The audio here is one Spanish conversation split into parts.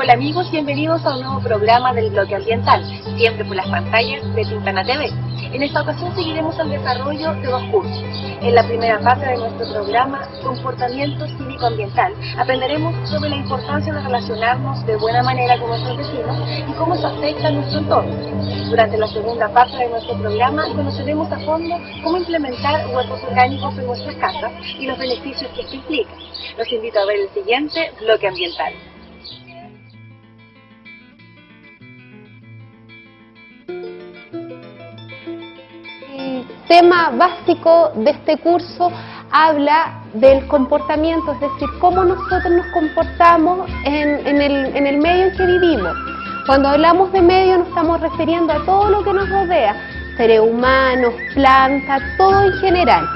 Hola amigos, bienvenidos a un nuevo programa del Bloque Ambiental, siempre por las pantallas de Tintana TV. En esta ocasión seguiremos el desarrollo de dos cursos. En la primera parte de nuestro programa, Comportamiento Cívico-Ambiental, aprenderemos sobre la importancia de relacionarnos de buena manera con nuestros vecinos y cómo eso afecta a nuestro entorno. Durante la segunda parte de nuestro programa, conoceremos a fondo cómo implementar huertos orgánicos en nuestras casas y los beneficios que esto implica. Los invito a ver el siguiente Bloque Ambiental. El tema básico de este curso habla del comportamiento, es decir, cómo nosotros nos comportamos en el medio en que vivimos. Cuando hablamos de medio nos estamos refiriendo a todo lo que nos rodea, seres humanos, plantas, todo en general,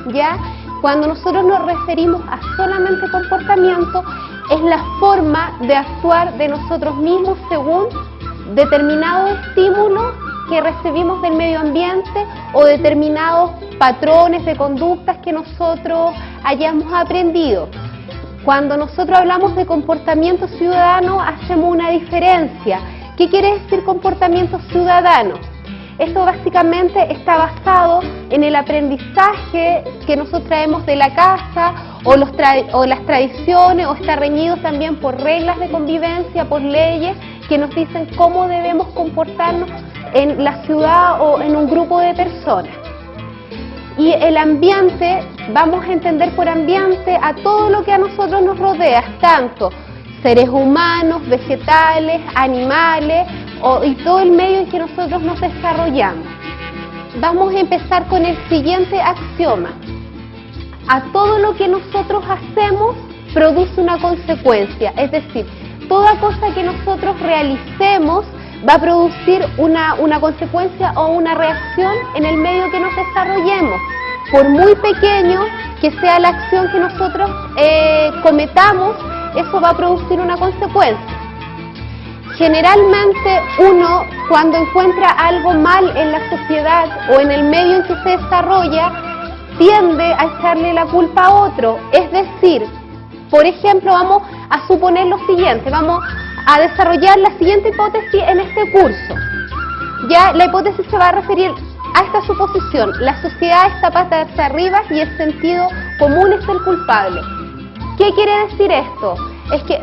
¿ya? Cuando nosotros nos referimos a solamente comportamiento, es la forma de actuar de nosotros mismos según determinados estímulos que recibimos del medio ambiente o determinados patrones de conductas que nosotros hayamos aprendido. Cuando nosotros hablamos de comportamiento ciudadano, hacemos una diferencia. ¿Qué quiere decir comportamiento ciudadano? Esto básicamente está basado en el aprendizaje que nosotros traemos de la casa o las tradiciones, o está reñido también por reglas de convivencia, por leyes que nos dicen cómo debemos comportarnos en la ciudad o en un grupo de personas. Y el ambiente, vamos a entender por ambiente a todo lo que a nosotros nos rodea, tanto seres humanos, vegetales, animales y todo el medio en que nosotros nos desarrollamos. Vamos a empezar con el siguiente axioma. A todo lo que nosotros hacemos produce una consecuencia, es decir, toda cosa que nosotros realicemos va a producir una consecuencia o una reacción en el medio que nos desarrollemos. Por muy pequeño que sea la acción que nosotros cometamos, eso va a producir una consecuencia. Generalmente uno, cuando encuentra algo mal en la sociedad o en el medio en que se desarrolla, tiende a echarle la culpa a otro. Es decir, por ejemplo, vamos a suponer lo siguiente, vamos a desarrollar la siguiente hipótesis en este curso. Ya la hipótesis se va a referir a esta suposición: la sociedad está patas arriba y el sentido común es el culpable. ¿Qué quiere decir esto? Es que,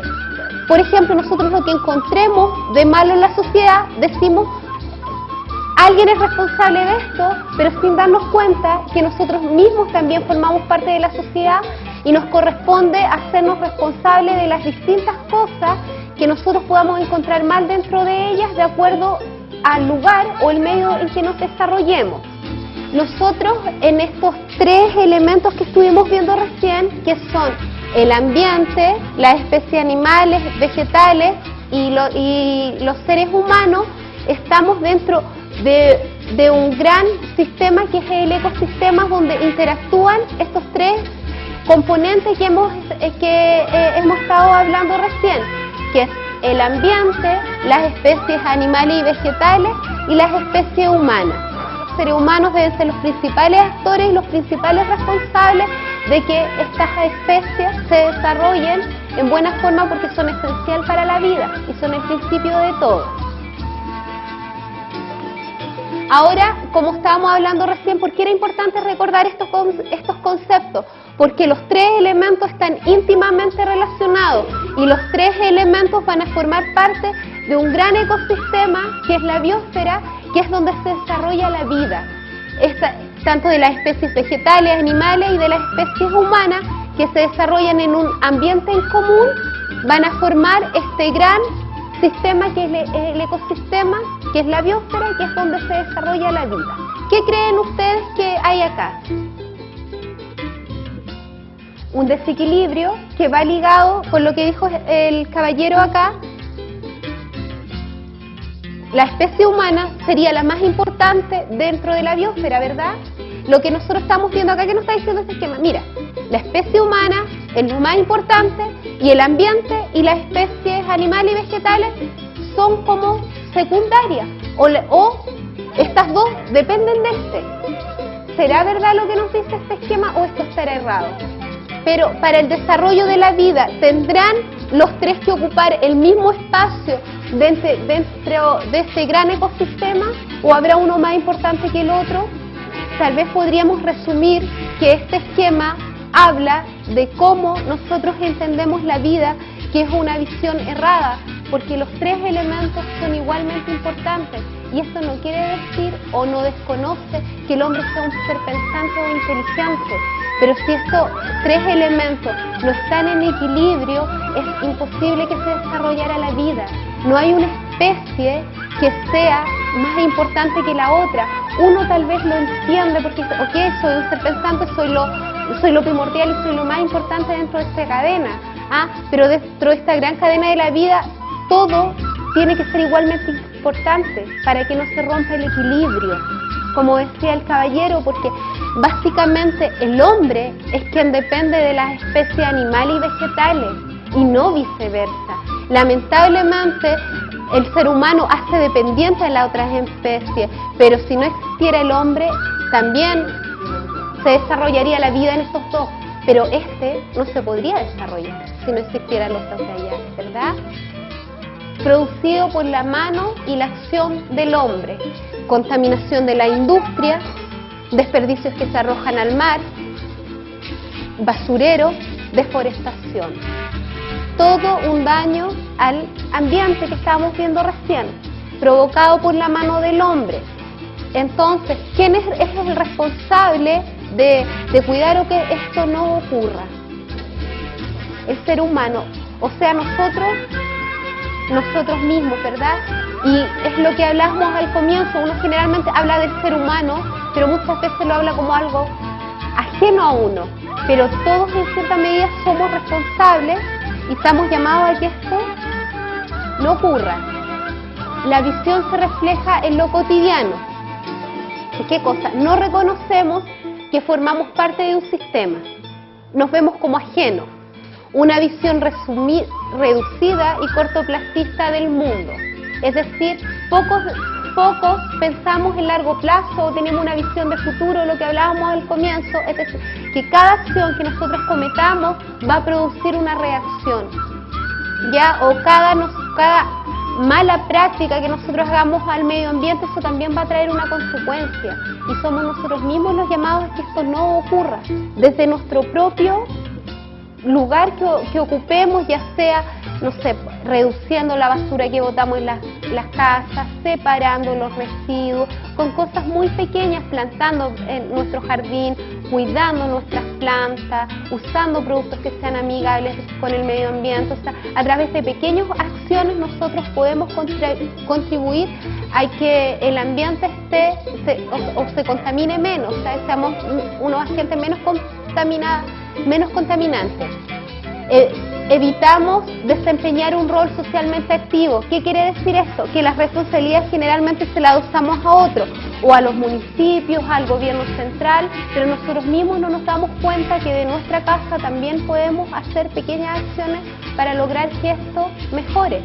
por ejemplo, nosotros lo que encontremos de malo en la sociedad, decimos, alguien es responsable de esto, pero sin darnos cuenta que nosotros mismos también formamos parte de la sociedad y nos corresponde hacernos responsables de las distintas cosas que nosotros podamos encontrar mal dentro de ellas de acuerdo al lugar o el medio en que nos desarrollemos. Nosotros en estos tres elementos que estuvimos viendo recién, que son el ambiente, las especies animales, vegetales y los seres humanos, estamos dentro de un gran sistema que es el ecosistema, donde interactúan estos tres componentes que hemos estado hablando recién, que es el ambiente, las especies animales y vegetales y las especies humanas. Los seres humanos deben ser los principales actores y los principales responsables de que estas especies se desarrollen en buena forma, porque son esenciales para la vida y son el principio de todo. Ahora, como estábamos hablando recién, ¿por qué era importante recordar estos conceptos? Porque los tres elementos están íntimamente relacionados y los tres elementos van a formar parte de un gran ecosistema que es la biosfera, que es donde se desarrolla la vida, tanto de las especies vegetales, animales y de las especies humanas, que se desarrollan en un ambiente en común, van a formar este gran sistema que es el ecosistema, que es la biosfera, que es donde se desarrolla la vida. ¿Qué creen ustedes que hay acá? Un desequilibrio que va ligado con lo que dijo el caballero acá. La especie humana sería la más importante dentro de la biosfera, ¿verdad? Lo que nosotros estamos viendo acá, que nos está diciendo este esquema, mira, la especie humana es lo más importante y el ambiente y las especies animales y vegetales son como secundarias, o estas dos dependen de este. ¿Será verdad lo que nos dice este esquema o esto estará errado? Pero para el desarrollo de la vida, ¿tendrán los tres que ocupar el mismo espacio dentro de este gran ecosistema, o habrá uno más importante que el otro? Tal vez podríamos resumir que este esquema habla de cómo nosotros entendemos la vida, que es una visión errada, porque los tres elementos son igualmente importantes, y esto no quiere decir o no desconoce que el hombre sea un ser pensante o inteligente, pero si estos tres elementos no están en equilibrio, es imposible que se desarrollara la vida. No hay una especie que sea más importante que la otra. Uno tal vez lo entiende porque dice, ok, soy un ser pensante, soy lo primordial y soy lo más importante dentro de esta cadena. Pero dentro de esta gran cadena de la vida, todo tiene que ser igualmente importante para que no se rompa el equilibrio, como decía el caballero, porque básicamente el hombre es quien depende de las especies animales y vegetales, y no viceversa. Lamentablemente, el ser humano hace dependiente de las otras especies, pero si no existiera el hombre, también se desarrollaría la vida en estos dos, pero no se podría desarrollar si no existieran los dos de allá, ¿verdad? Producido por la mano y la acción del hombre, contaminación de la industria, desperdicios que se arrojan al mar, basurero, deforestación. Todo un daño al ambiente que estábamos viendo recién, provocado por la mano del hombre. Entonces, ¿quién es el responsable de cuidar o que esto no ocurra? El ser humano, o sea, nosotros mismos, ¿verdad? Y es lo que hablamos al comienzo, uno generalmente habla del ser humano, pero muchas veces lo habla como algo ajeno a uno, pero todos en cierta medida somos responsables y estamos llamados a que esto no ocurra. La visión se refleja en lo cotidiano. ¿Qué cosa? No reconocemos que formamos parte de un sistema, nos vemos como ajenos. Una visión reducida y cortoplacista del mundo. Es decir, pocos pensamos en largo plazo o tenemos una visión de futuro, lo que hablábamos al comienzo, es decir, que cada acción que nosotros cometamos va a producir una reacción, ¿ya? O cada mala práctica que nosotros hagamos al medio ambiente, eso también va a traer una consecuencia, y somos nosotros mismos los llamados a que esto no ocurra, desde nuestro propio lugar que ocupemos, ya sea, no sé, reduciendo la basura que botamos en las casas, separando los residuos, con cosas muy pequeñas, plantando en nuestro jardín, cuidando nuestras plantas, usando productos que sean amigables con el medio ambiente. O sea, a través de pequeñas acciones nosotros podemos contribuir a que el ambiente se contamine menos, o sea, seamos unos agentes menos contaminantes. Evitamos desempeñar un rol socialmente activo. ¿Qué quiere decir esto? Que las responsabilidades generalmente se las usamos a otros, o a los municipios, al gobierno central, pero nosotros mismos no nos damos cuenta que de nuestra casa también podemos hacer pequeñas acciones para lograr que esto mejore.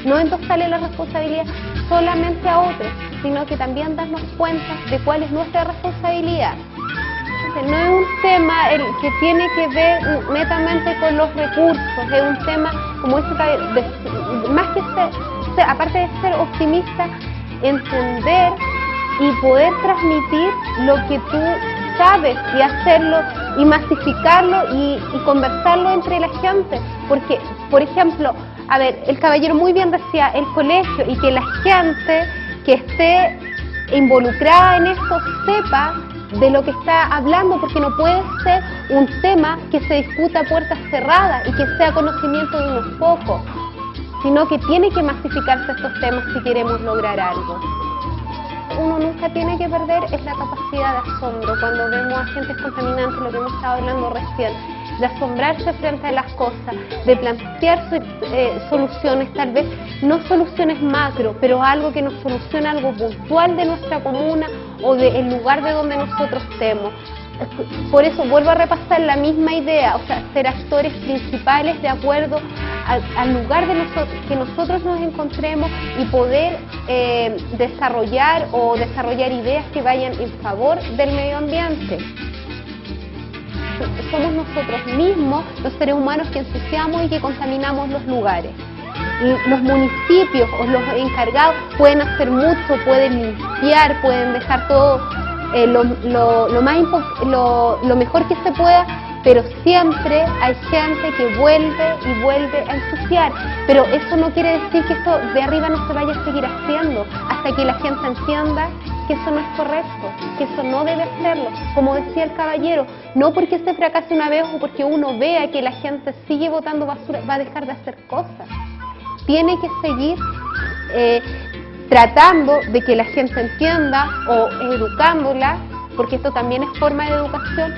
No endosarle la responsabilidad solamente a otros, sino que también darnos cuenta de cuál es nuestra responsabilidad. No es un tema que tiene que ver netamente con los recursos, es un tema, como dice, más que ser, aparte de ser optimista, entender y poder transmitir lo que tú sabes y hacerlo y masificarlo y conversarlo entre la gente. Porque, por ejemplo, a ver, el caballero muy bien decía el colegio, y que la gente que esté involucrada en esto sepa de lo que está hablando, porque no puede ser un tema que se discuta a puertas cerradas y que sea conocimiento de unos pocos, sino que tiene que masificarse estos temas si queremos lograr algo. Uno nunca tiene que perder es la capacidad de asombro cuando vemos agentes contaminantes, lo que hemos estado hablando recién, de asombrarse frente a las cosas, de plantearse soluciones, tal vez no soluciones macro, pero algo que nos solucione algo puntual de nuestra comuna o del lugar de donde nosotros estemos. Por eso vuelvo a repasar la misma idea, o sea, ser actores principales de acuerdo al lugar que nosotros nos encontremos, y poder desarrollar ideas que vayan en favor del medio ambiente. somos nosotros mismos, los seres humanos, que ensuciamos y que contaminamos los lugares. Los municipios o los encargados pueden hacer mucho, pueden limpiar, pueden dejar todo lo mejor que se pueda, pero siempre hay gente que vuelve y vuelve a ensuciar. Pero eso no quiere decir que esto de arriba no se vaya a seguir haciendo, hasta que la gente entienda que eso no es correcto, que eso no debe hacerlo. Como decía el caballero, no porque se fracase una vez o porque uno vea que la gente sigue botando basura, va a dejar de hacer cosas. Tiene que seguir tratando de que la gente entienda o educándola, porque esto también es forma de educación.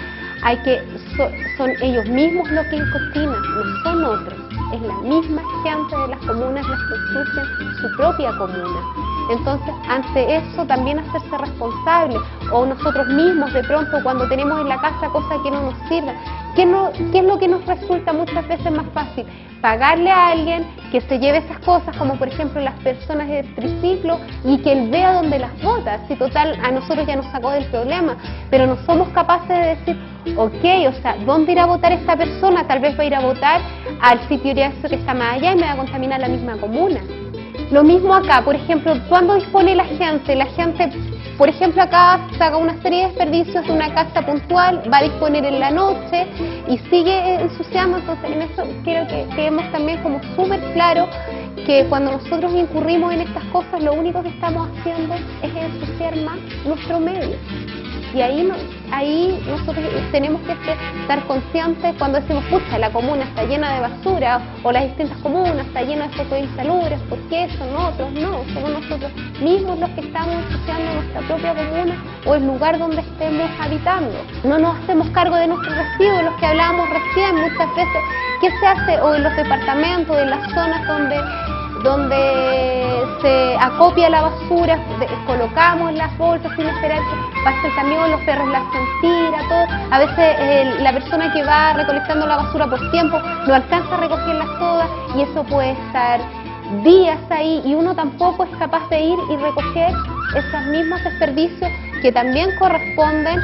Son ellos mismos los que cocinan, no son otros. Es la misma gente de las comunas las que ensucian su propia comuna. Entonces, ante eso también hacerse responsable, o nosotros mismos de pronto cuando tenemos en la casa cosas que no nos sirven. ¿Qué es lo que nos resulta muchas veces más fácil? Pagarle a alguien que se lleve esas cosas, como por ejemplo las personas de triciclo, y que él vea dónde las bota. Si total a nosotros ya nos sacó del problema, pero no somos capaces de decir, ok, o sea, ¿dónde irá a votar esta persona? Tal vez va a ir a votar al sitio que está más allá y me va a contaminar la misma comuna. Lo mismo acá, por ejemplo, ¿cuándo dispone la gente? La gente, por ejemplo, acá saca una serie de desperdicios de una casa puntual, va a disponer en la noche y sigue ensuciando. Entonces, en eso creo que quedemos también como súper claro que cuando nosotros incurrimos en estas cosas, lo único que estamos haciendo es ensuciar más nuestro medio. Y ahí nosotros tenemos que estar conscientes cuando decimos, pucha, la comuna está llena de basura, o las distintas comunas están llenas de focos insalubres, ¿por qué son otros? No, somos nosotros mismos los que estamos ensuciando nuestra propia comuna o el lugar donde estemos habitando. No nos hacemos cargo de nuestros residuos, los que hablábamos recién muchas veces. ¿Qué se hace? O en los departamentos, en las zonas donde se acopia la basura, colocamos las bolsas sin esperar que pase el camión, los perros las tiran, todo. A veces la persona que va recolectando la basura por tiempo no alcanza a recogerlas todas y eso puede estar días ahí y uno tampoco es capaz de ir y recoger esos mismos desperdicios que también corresponden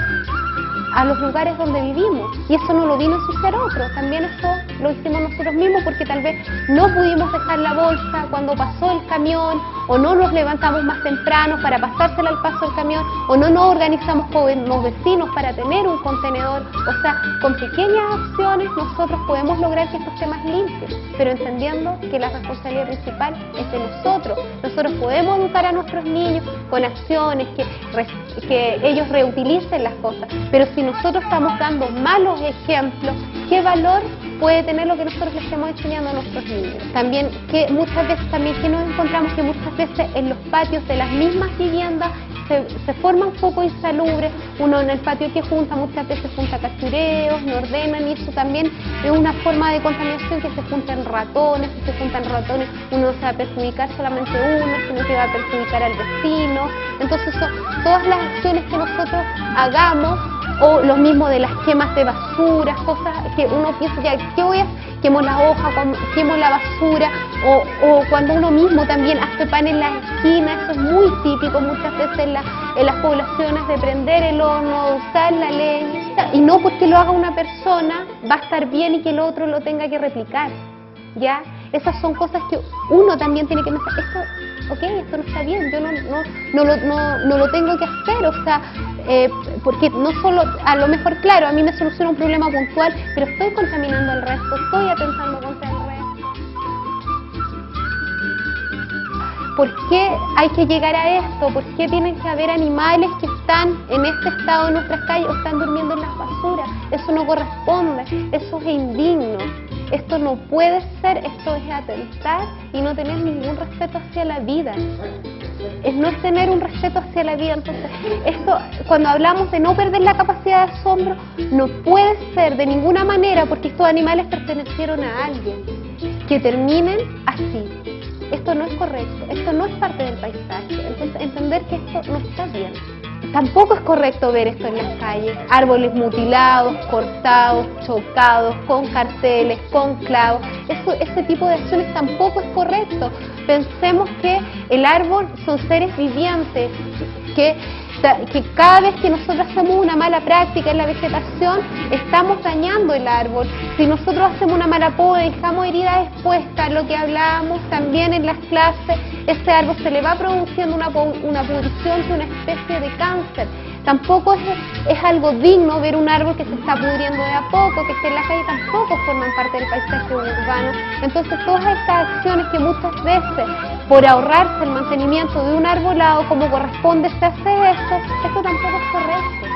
a los lugares donde vivimos, y eso no lo vino a ensuciar otro, también eso lo hicimos nosotros mismos porque tal vez no pudimos dejar la bolsa cuando pasó el camión, o no nos levantamos más temprano para pasársela al paso del camión, o no nos organizamos con los vecinos para tener un contenedor. O sea, con pequeñas acciones nosotros podemos lograr que esto esté más limpio, pero entendiendo que la responsabilidad principal es de nosotros. Nosotros podemos educar a nuestros niños con acciones, que ellos reutilicen las cosas, pero si nosotros estamos dando malos ejemplos, ¿qué valor puede tener lo que nosotros les estamos enseñando a nuestros niños? También que muchas veces que nos encontramos que muchas veces en los patios de las mismas viviendas se forman focos insalubres. Uno en el patio que junta, muchas veces junta cachureos, no ordenan, y eso también es una forma de contaminación, que se juntan ratones. Si se juntan ratones, uno no se va a perjudicar solamente uno, sino que va a perjudicar al vecino. Entonces son todas las acciones que nosotros hagamos, o lo mismo de las quemas de basura, cosas que uno piensa, ya, ¿qué voy a hacer? Quemo la hoja, quemo la basura, o cuando uno mismo también hace pan en la esquina. Eso es muy típico muchas veces en las poblaciones, de prender el horno, de usar la leña, y no porque lo haga una persona va a estar bien y que el otro lo tenga que replicar, ¿ya? Esas son cosas que uno también tiene que pensar, esto no está bien, yo no lo tengo que hacer, o sea, porque no solo, a lo mejor, claro, a mí me soluciona un problema puntual, pero estoy contaminando al resto, estoy atentando contra el resto. ¿Por qué hay que llegar a esto? ¿Por qué tienen que haber animales que están en este estado en nuestras calles o están durmiendo en las basuras? Eso no corresponde, eso es indigno. Esto no puede ser, esto es atentar y no tener ningún respeto hacia la vida. No es tener un respeto hacia la vida. Entonces, esto, cuando hablamos de no perder la capacidad de asombro, no puede ser de ninguna manera, porque estos animales pertenecieron a alguien, que terminen así. Esto no es correcto, esto no es parte del paisaje. Entonces, entender que esto no está bien. Tampoco es correcto ver esto en las calles, árboles mutilados, cortados, chocados, con carteles, con clavos. Ese tipo de acciones tampoco es correcto. Pensemos que el árbol son seres vivientes, que que cada vez que nosotros hacemos una mala práctica en la vegetación, estamos dañando el árbol. Si nosotros hacemos una mala poda y dejamos heridas expuestas, lo que hablábamos también en las clases, ese árbol se le va produciendo una pudrición, que es una especie de cáncer. Tampoco es algo digno ver un árbol que se está pudriendo de a poco, que esté en la calle, tampoco forman parte del paisaje urbano. Entonces todas estas acciones que muchas veces, por ahorrarse el mantenimiento de un arbolado como corresponde, se hace esto tampoco es correcto.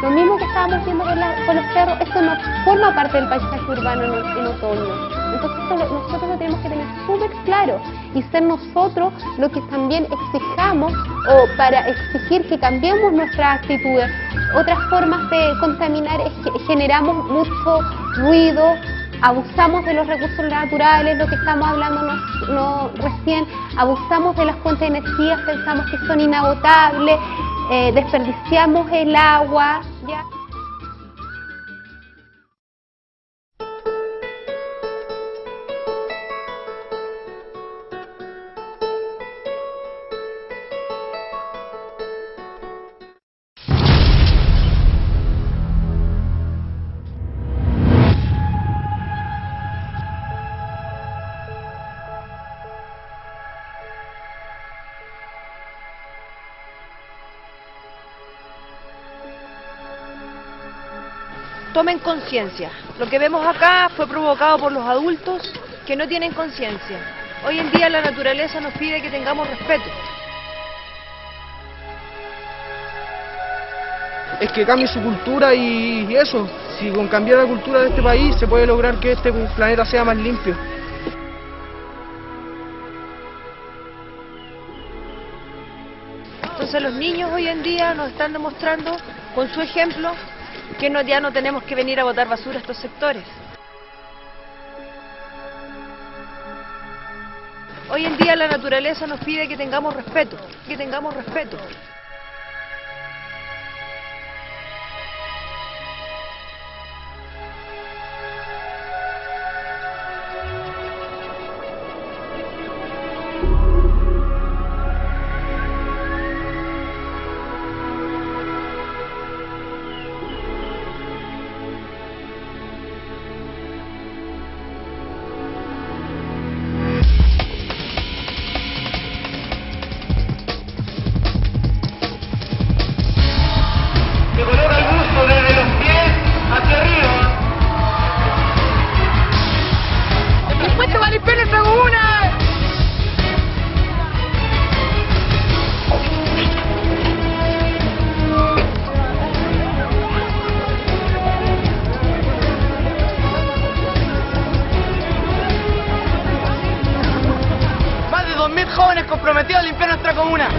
Lo mismo que estábamos viendo con los cerros, esto no forma parte del paisaje urbano en otoño. Entonces nosotros lo tenemos que tener súper claro y ser nosotros lo que también exijamos, o para exigir que cambiemos nuestras actitudes. Otras formas de contaminar es que generamos mucho ruido, abusamos de los recursos naturales, lo que estamos hablando recién, abusamos de las fuentes de energía, pensamos que son inagotables, desperdiciamos el agua, ¿ya? Tomen conciencia. Lo que vemos acá fue provocado por los adultos que no tienen conciencia. Hoy en día la naturaleza nos pide que tengamos respeto. Es que cambie su cultura y eso. Si con cambiar la cultura de este país se puede lograr que este planeta sea más limpio. Entonces los niños hoy en día nos están demostrando con su ejemplo que ya no tenemos que venir a botar basura a estos sectores. Hoy en día la naturaleza nos pide que tengamos respeto, jóvenes comprometidos a limpiar nuestra comuna.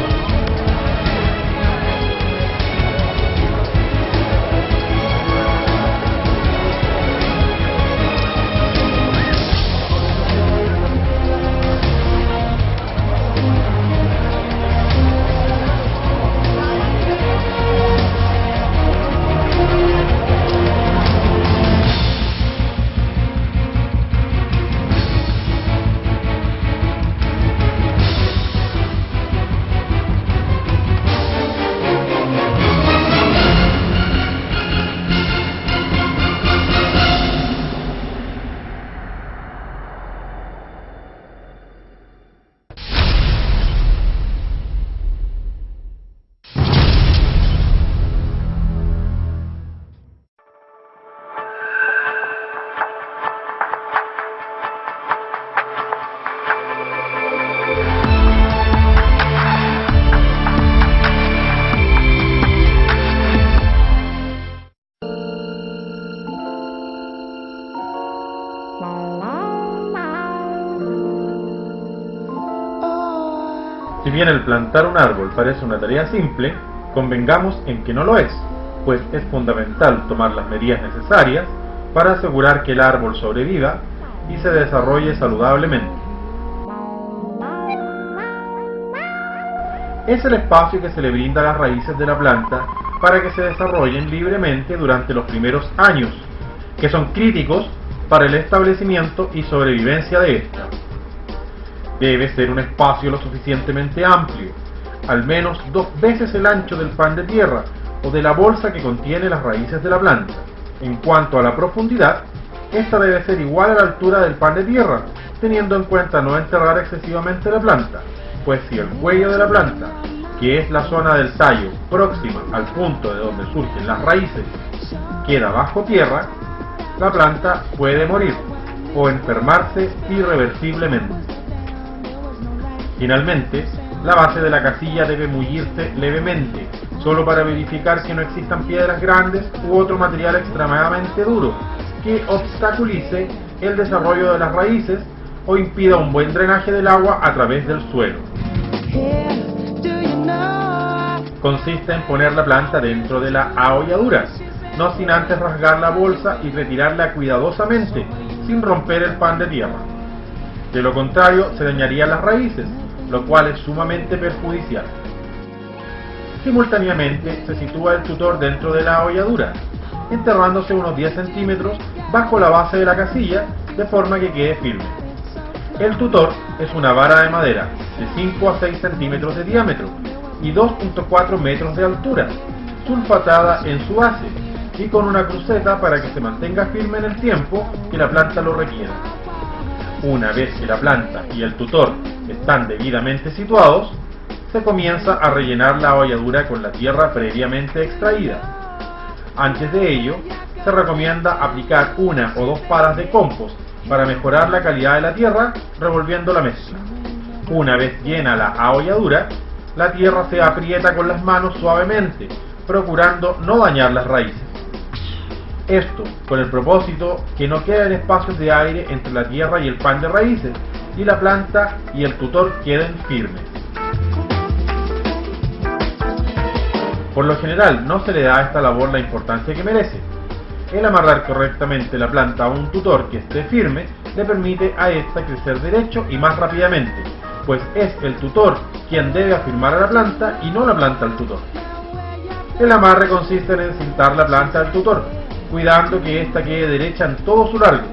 Si bien el plantar un árbol parece una tarea simple, convengamos en que no lo es, pues es fundamental tomar las medidas necesarias para asegurar que el árbol sobreviva y se desarrolle saludablemente. Es el espacio que se le brinda a las raíces de la planta para que se desarrollen libremente durante los primeros años, que son críticos para el establecimiento y sobrevivencia de esta. Debe ser un espacio lo suficientemente amplio, al menos 2 veces el ancho del pan de tierra o de la bolsa que contiene las raíces de la planta. En cuanto a la profundidad, esta debe ser igual a la altura del pan de tierra, teniendo en cuenta no enterrar excesivamente la planta, pues si el cuello de la planta, que es la zona del tallo próxima al punto de donde surgen las raíces, queda bajo tierra, la planta puede morir o enfermarse irreversiblemente. Finalmente, la base de la casilla debe mullirse levemente, solo para verificar que no existan piedras grandes u otro material extremadamente duro que obstaculice el desarrollo de las raíces o impida un buen drenaje del agua a través del suelo. Consiste en poner la planta dentro de la aholladura, no sin antes rasgar la bolsa y retirarla cuidadosamente, sin romper el pan de tierra. De lo contrario, se dañarían las raíces, lo cual es sumamente perjudicial. Simultáneamente, se sitúa el tutor dentro de la aholladura, enterrándose unos 10 centímetros bajo la base de la casilla, de forma que quede firme. El tutor es una vara de madera de 5 a 6 centímetros de diámetro y 2.4 metros de altura, sulfatada en su base y con una cruceta para que se mantenga firme en el tiempo que la planta lo requiera. Una vez que la planta y el tutor están debidamente situados, se comienza a rellenar la aholladura con la tierra previamente extraída. Antes de ello, se recomienda aplicar 1 o 2 palas de compost para mejorar la calidad de la tierra revolviendo la mezcla. Una vez llena la aholladura, la tierra se aprieta con las manos suavemente, procurando no dañar las raíces. Esto con el propósito que no queden espacios de aire entre la tierra y el pan de raíces, y la planta y el tutor queden firmes. Por lo general no se le da a esta labor la importancia que merece. El amarrar correctamente la planta a un tutor que esté firme le permite a esta crecer derecho y más rápidamente, pues es el tutor quien debe afirmar a la planta y no la planta al tutor. El amarre consiste en encintar la planta al tutor, cuidando que ésta quede derecha en todo su largo.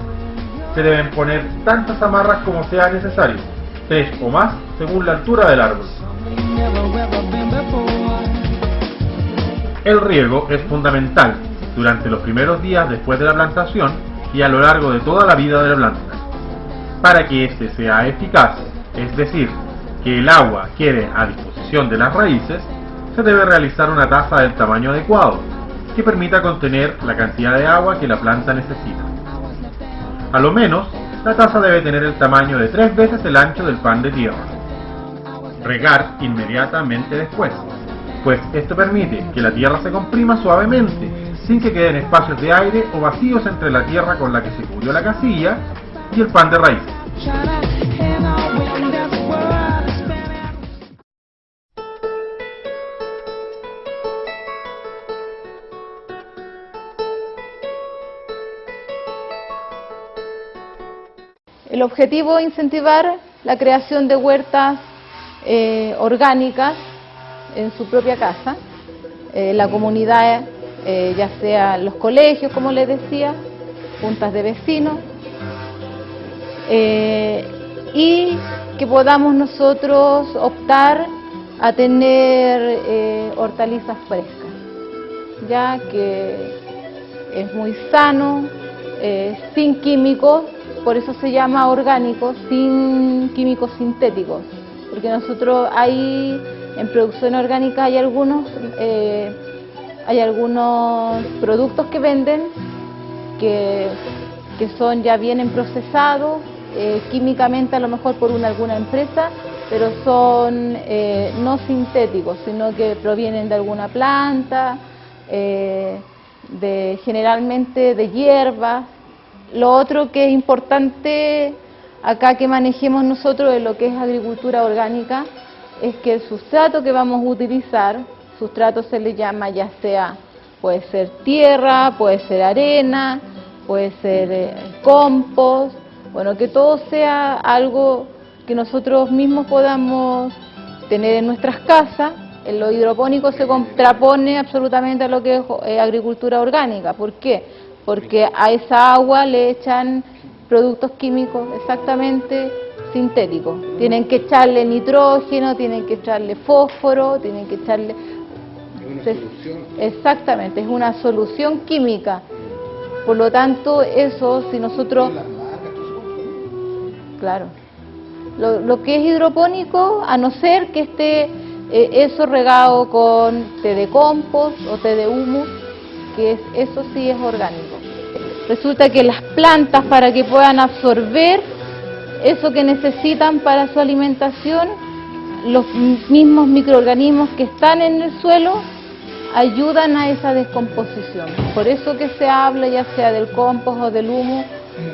Se deben poner tantas amarras como sea necesario, 3 o más según la altura del árbol. El riego es fundamental durante los primeros días después de la plantación y a lo largo de toda la vida de la planta. Para que éste sea eficaz, es decir, que el agua quede a disposición de las raíces, se debe realizar una taza del tamaño adecuado, que permita contener la cantidad de agua que la planta necesita. A lo menos, la taza debe tener el tamaño de 3 veces el ancho del pan de tierra. Regar inmediatamente después, pues esto permite que la tierra se comprima suavemente, sin que queden espacios de aire o vacíos entre la tierra con la que se cubrió la casilla y el pan de raíces. El objetivo es incentivar la creación de huertas orgánicas en su propia casa, la comunidad, ya sea los colegios, como les decía, juntas de vecinos, y que podamos nosotros optar a tener hortalizas frescas, ya que es muy sano, sin químicos. Por eso se llama orgánico, sin químicos sintéticos, porque nosotros en producción orgánica hay algunos productos que venden que ya vienen procesados químicamente, a lo mejor por alguna empresa, pero son no sintéticos, sino que provienen de alguna planta, generalmente de hierbas. Lo otro que es importante acá que manejemos nosotros de lo que es agricultura orgánica es que el sustrato que vamos a utilizar, sustrato se le llama ya sea, puede ser tierra, puede ser arena, puede ser compost, bueno, que todo sea algo que nosotros mismos podamos tener en nuestras casas. En lo hidropónico se contrapone absolutamente a lo que es agricultura orgánica. ¿Por qué? Porque a esa agua le echan productos químicos exactamente sintético. Tienen que echarle nitrógeno, tienen que echarle fósforo, tienen que echarle... Exactamente, es una solución química. Por lo tanto, eso, si nosotros... Claro. Lo que es hidropónico, a no ser que esté eso regado con té de compost o té de humus, que eso sí es orgánico. Resulta que las plantas, para que puedan absorber eso que necesitan para su alimentación, los mismos microorganismos que están en el suelo ayudan a esa descomposición. Por eso que se habla ya sea del compost o del humus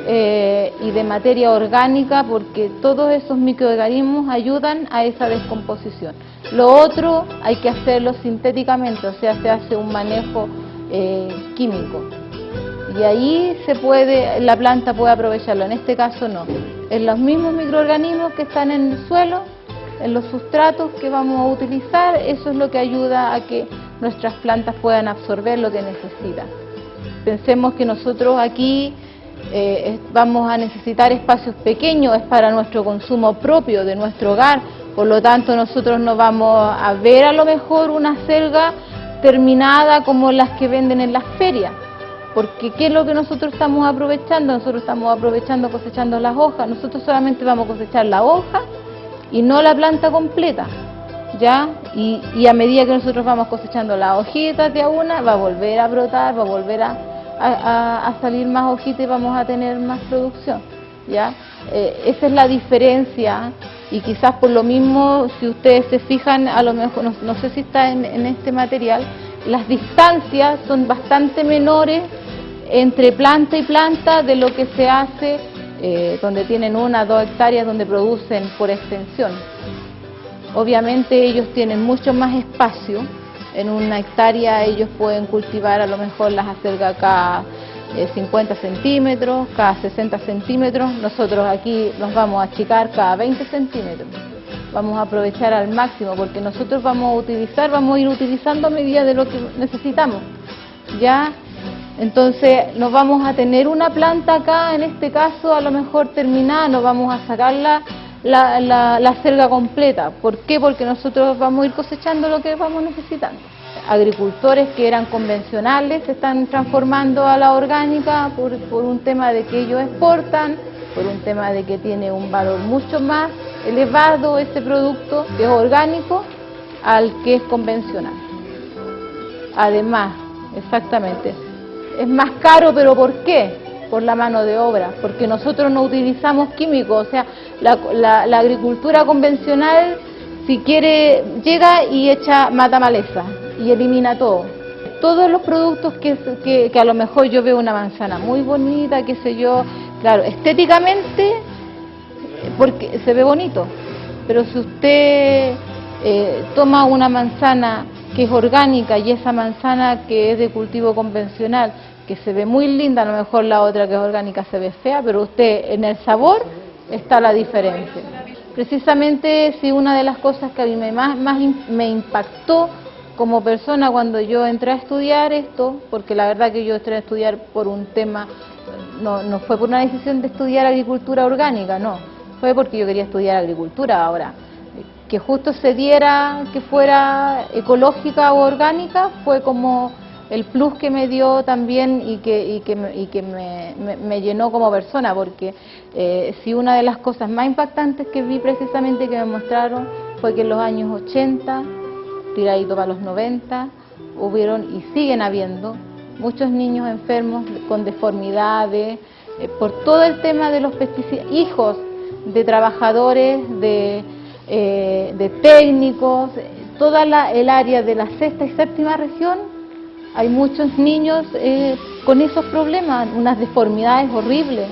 y de materia orgánica, porque todos esos microorganismos ayudan a esa descomposición. Lo otro hay que hacerlo sintéticamente, o sea, se hace un manejo químico. Y ahí la planta puede aprovecharlo, en este caso no. En los mismos microorganismos que están en el suelo, en los sustratos que vamos a utilizar, eso es lo que ayuda a que nuestras plantas puedan absorber lo que necesitan. Pensemos que nosotros aquí vamos a necesitar espacios pequeños, es para nuestro consumo propio de nuestro hogar, por lo tanto nosotros no vamos a ver a lo mejor una selga terminada como las que venden en las ferias. Porque ¿qué es lo que nosotros estamos aprovechando? Nosotros estamos aprovechando cosechando las hojas, nosotros solamente vamos a cosechar la hoja y no la planta completa, ¿ya? Y a medida que nosotros vamos cosechando las hojitas de a una, va a volver a brotar, va a volver a salir más hojitas y vamos a tener más producción, ¿ya? Esa es la diferencia y quizás por lo mismo, si ustedes se fijan, a lo mejor, no sé si está en este material, las distancias son bastante menores entre planta y planta de lo que se hace donde tienen 1 o 2 hectáreas donde producen por extensión. Obviamente ellos tienen mucho más espacio, en 1 hectárea ellos pueden cultivar a lo mejor las acelgas cada 50 centímetros, cada 60 centímetros, nosotros aquí nos vamos a achicar cada 20 centímetros. Vamos a aprovechar al máximo porque nosotros vamos a ir utilizando a medida de lo que necesitamos, ¿ya? Entonces nos vamos a tener una planta acá, en este caso a lo mejor terminada, nos vamos a sacar la selga completa. ¿Por qué? Porque nosotros vamos a ir cosechando lo que vamos necesitando. Agricultores que eran convencionales se están transformando a la orgánica por un tema de que ellos exportan, por un tema de que tiene un valor mucho más elevado ese producto que es orgánico al que es convencional. Además, exactamente, es más caro, pero ¿por qué? Por la mano de obra, porque nosotros no utilizamos químicos, o sea, la agricultura convencional, si quiere, llega y mata maleza y elimina todo. Todos los productos que a lo mejor yo veo una manzana muy bonita, qué sé yo, claro, estéticamente, porque se ve bonito, pero si usted toma una manzana que es orgánica y esa manzana que es de cultivo convencional, que se ve muy linda, a lo mejor la otra que es orgánica se ve fea, pero usted en el sabor está la diferencia. Precisamente, sí, una de las cosas que a mí más me impactó como persona cuando yo entré a estudiar esto, porque la verdad que yo entré a estudiar por un tema, no fue por una decisión de estudiar agricultura orgánica, no, fue porque yo quería estudiar agricultura. Ahora, que justo se diera que fuera ecológica o orgánica fue como el plus que me dio también y que me llenó como persona, porque si una de las cosas más impactantes que vi precisamente que me mostraron fue que en los años 80, tiradito para los 90, hubieron y siguen habiendo muchos niños enfermos con deformidades, por todo el tema de los pesticidas, hijos de trabajadores, de técnicos, toda el área de la 6ª y 7ª región, hay muchos niños con esos problemas, unas deformidades horribles.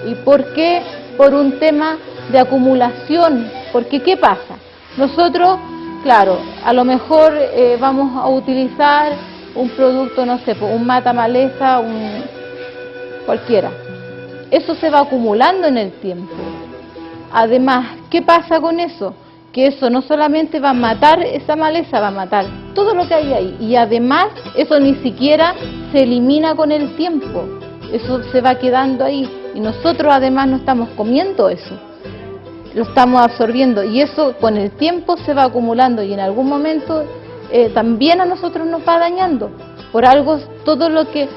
¿Y por qué? Por un tema de acumulación, porque ¿qué pasa? Nosotros, claro, a lo mejor vamos a utilizar un producto, no sé, un mata maleza, cualquiera. Eso se va acumulando en el tiempo. Además, ¿qué pasa con eso? Que eso no solamente va a matar esa maleza, va a matar todo lo que hay ahí. Y además, eso ni siquiera se elimina con el tiempo. Eso se va quedando ahí. Y nosotros además no estamos comiendo eso, lo estamos absorbiendo, y eso con el tiempo se va acumulando y en algún momento también a nosotros nos va dañando. Por algo todo lo que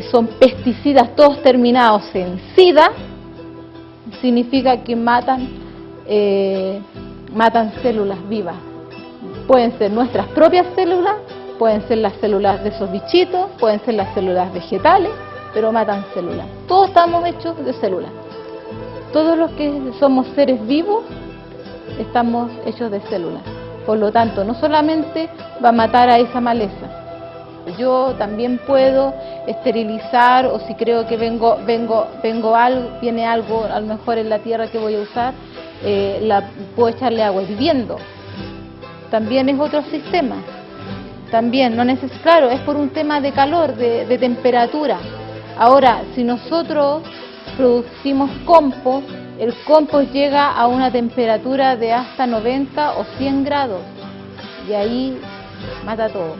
son pesticidas, todos terminados en SIDA, significa que matan células vivas. Pueden ser nuestras propias células, pueden ser las células de esos bichitos, pueden ser las células vegetales, pero matan células. Todos estamos hechos de células. Todos los que somos seres vivos estamos hechos de células. Por lo tanto, no solamente va a matar a esa maleza. Yo también puedo esterilizar, o si creo que viene algo a lo mejor en la tierra que voy a usar, puedo echarle agua hirviendo. También es otro sistema. También, claro, es por un tema de calor, de temperatura. Ahora, si nosotros producimos compost, el compost llega a una temperatura de hasta 90 o 100 grados y ahí mata todo.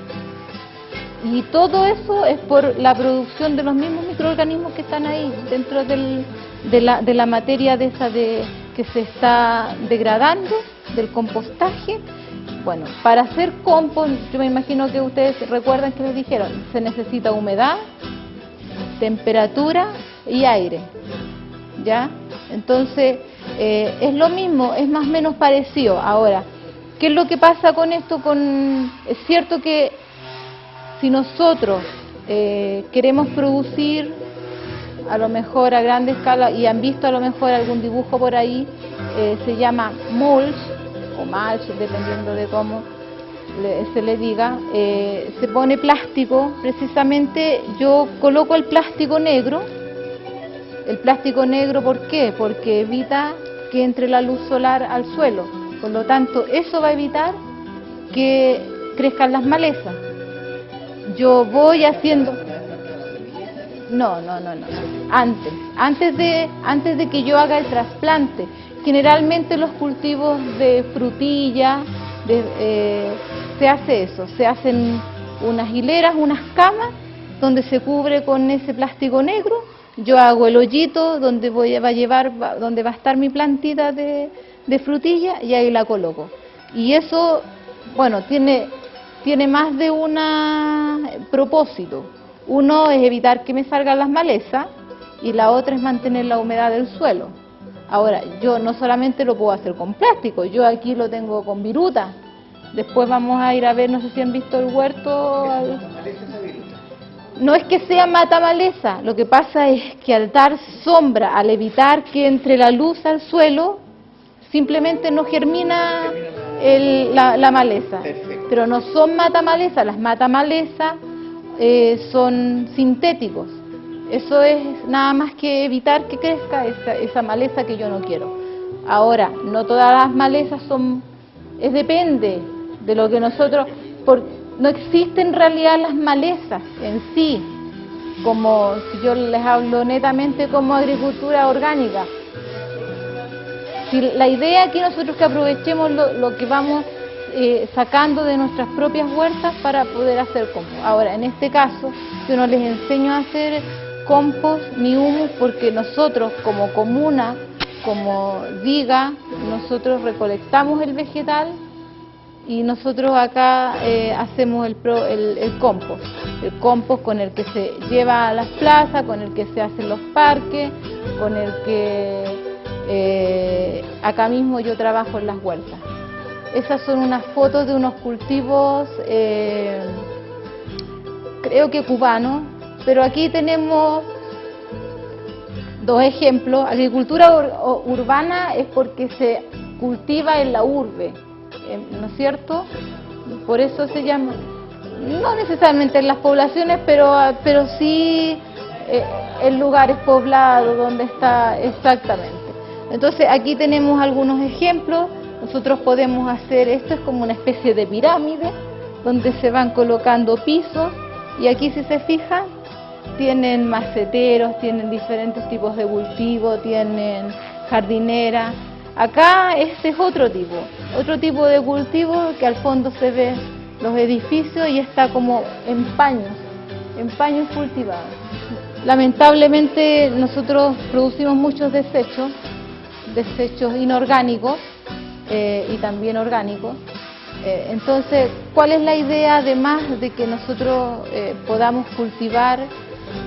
Y todo eso es por la producción de los mismos microorganismos que están ahí, dentro de la materia que se está degradando, del compostaje. Bueno, para hacer compost, yo me imagino que ustedes recuerdan que les dijeron, se necesita humedad, temperatura y aire, ¿ya? Entonces, es lo mismo, es más o menos parecido. Ahora, ¿qué es lo que pasa con esto? Es cierto que si nosotros queremos producir a lo mejor a gran escala, y han visto a lo mejor algún dibujo por ahí, se llama mulch, o mulch, dependiendo de cómo se le diga, se pone plástico. Precisamente yo coloco el plástico negro. El plástico negro, ¿por qué? Porque evita que entre la luz solar al suelo. Por lo tanto, eso va a evitar que crezcan las malezas. Yo voy haciendo... No. Antes de que yo haga el trasplante. Generalmente los cultivos de frutilla, se hace eso, se hacen unas hileras, unas camas, donde se cubre con ese plástico negro. Yo hago el hoyito donde donde va a estar mi plantita de frutilla, y ahí la coloco. Y eso, bueno, tiene más de un propósito. Uno es evitar que me salgan las malezas y la otra es mantener la humedad del suelo. Ahora, yo no solamente lo puedo hacer con plástico, yo aquí lo tengo con viruta. Después vamos a ir a ver, no sé si han visto el huerto. No es que sea mata maleza, lo que pasa es que al dar sombra, al evitar que entre la luz al suelo, simplemente no germina la maleza. Perfecto. Pero no son mata maleza, las mata maleza son sintéticos. Eso es nada más que evitar que crezca esa maleza que yo no quiero. Ahora, no todas las malezas depende de lo que nosotros... No existen en realidad las malezas en sí, como si yo les hablo netamente como agricultura orgánica. Si la idea aquí nosotros es que aprovechemos lo que vamos sacando de nuestras propias huertas para poder hacer compost. Ahora, en este caso, yo no les enseño a hacer compost ni humus, porque nosotros como comuna, como diga, nosotros recolectamos el vegetal y nosotros acá hacemos el compost con el que se lleva a las plazas, con el que se hacen los parques, con el que acá mismo yo trabajo en las huertas. Esas son unas fotos de unos cultivos, creo que cubanos, pero aquí tenemos dos ejemplos. Agricultura urbana es porque se cultiva en la urbe, ¿no es cierto? Por eso se llama, no necesariamente en las poblaciones, pero sí en lugares poblados donde está exactamente. Entonces aquí tenemos algunos ejemplos. Nosotros podemos hacer, esto es como una especie de pirámide, donde se van colocando pisos, y aquí si se fijan, tienen maceteros, tienen diferentes tipos de cultivo, tienen jardineras. Acá este es otro tipo de cultivo, que al fondo se ve los edificios y está como en paños cultivados. Lamentablemente nosotros producimos muchos desechos inorgánicos y también orgánicos. Entonces, ¿cuál es la idea además de que nosotros podamos cultivar?